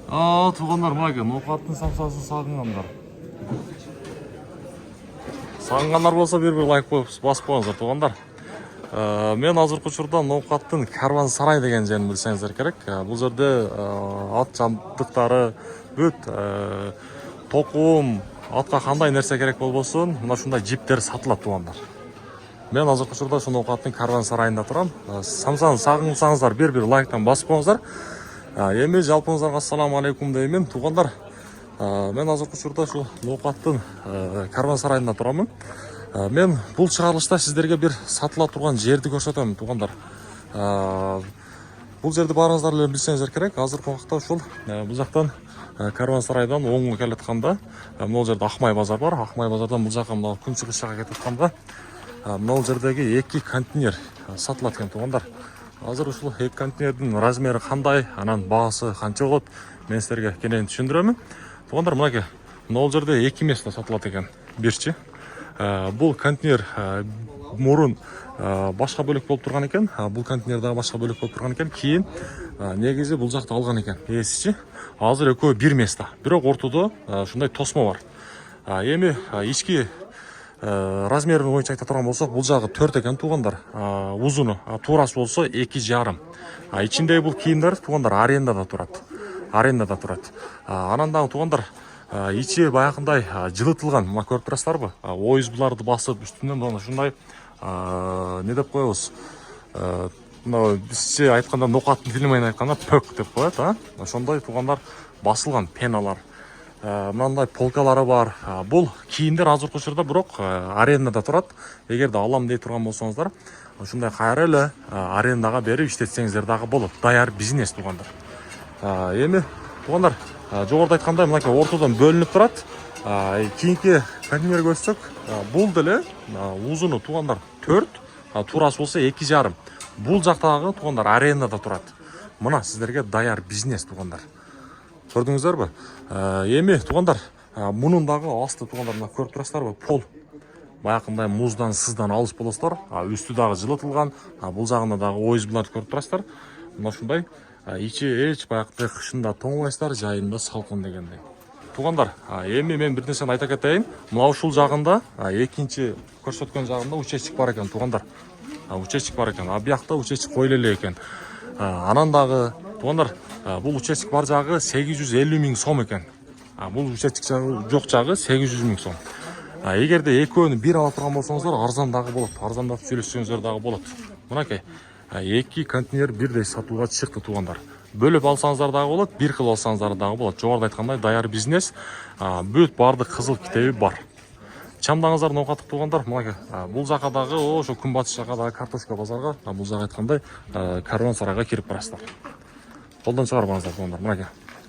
Туғандар, мына ноқаттың самсасын сағынғандар. Сағынғандар болса бір лайк қойып басып қойыңыздар, туғандар. Мен азыркы учурда ноқаттың Карван-Сарай деген жерин билсеңиздер керек. Бұл жерде ат жабдықтары бүт, тоқум, атқа қандай нерсе керек болбосун, мына ушундай жиптер сатылат, туғандар. Мен азыркы учурда ошол ноқаттың Карван-Сарайында турам. Самсаны сагынсаңыздар бір лайктан басып қойыңыздар. Эми жалпыңыздарга ассаламу алейкум деймин, туғандар. Мен азыркы учурда ушул ноқаттын Карван-Сарайында турамын. Мен бул чыгарылышта сиздерге бир сатыла турган жерди көрсөтөм, туғандар. Бул жерди баарыңыздар эле билсеңиздер керек. Азыркы убакта ушул бул жактан Карван-Сарайдан оңго келатканда, могул жерде Акмай базар бар. Акмай базардан бул жака мына күнчүгүш жака кетатканда, могул жердеги 2 контейнер сатылат экен, туғандар. Азыр ушул 2 контейнердин размери кандай, анан баасы канча болот, мен силерге кенен түшүндүрөм. Туғандар, мынакей, могул жерде 2 место сатылат экен. Бирчи. Бул контейнер мурун башка бөлөк болуп турган экен. Бул контейнер дагы башка бөлөк болуп турган экен. Кийин негизи бул жакта алган экен. Эсичи. Азыр экөө бир место. Бирок ортодо ушундай тосмо бар. Эми ички размерин боюнча айта турган болсок, бул жагы 4 экен, туғандар. Узуну, туурасы болсо 2,5. Ичиндеги бул кийимдер, туғандар, арендада турат. Анан дагы, туғандар, ичи баягындай жылытылган, мына көрүп турасыздарбы? Ойузбуларды басып, үстүнөн мына ушундай не деп коебуз? Мына бизче айтканда, ноқаттын тили менен айтканда пөк деп коет, ошондой, туғандар, басылган пеналар. Мынандай полкалары бар. Бул кийимдер азыркы учурда бирок арендада турат. Эгерде алам дей турган болсоңуздар, ушундай кайра эле арендага берип иштетсеңиздер дагы болот. Даяр бизнес, туғандар. Эми, туғандар, жогоруда айткандай, мынакей ортодон бөлүнүп турат. Кийинки контейнерге көчсөк, бул деле узуну, туғандар, 4, туурасы болсо 2,5. Бул жактагы, туғандар, арендада турат. Мына сиздерге даяр бизнес, туғандар. Көрдүңүздөрбү? Эми, туғандар, мунун дагы асты, туғандар, мына көрүп турасыздарбы? Пол. Баягындай муздан, сыздан алыс болосуздар. Үстү дагы жылытылган. Бул жагында дагы ойузбуларды көрүп турасыздар. Мына ушундай ичи эч баягындай кышында тоңбайсыздар, жайында салкын дегендей. Туғандар, эми мен бир нерсени айта кетейин. Мына ушул жагында, экинчи көрсөткөн жагында участок бар экен, туғандар. Участок бар экен. Биякта участок койулу эле экен. Анан дагы, туғандар, бул участок бар жагы 850 000 сом экен. Бул участок жок жагы 800 000 сом. Эгерде экөөнү бир ала турган болсоңуздар, арзан дагы болот. Арзандап сүйлөшсөңүздөр дагы болот. Мынакей, 2 контейнер бирдей сатууга чыкты, туғандар. Бөлүп алсаңыздар дагы болот, бир кыл алсаңыздар дагы болот. Жогоруда айткандай, даяр бизнес, бүт бардык кызыл китеби бар. Чамдаңыздар ноқаттык, туғандар. Мынакей, бул жака дагы ошо күнбатыш жака дагы картошка базарга, бул жака айткандай, Карван-Сарайга кирип барасыздар. Колдон чыгарбаңыздар, туғандар. Мынакей.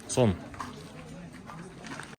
Сон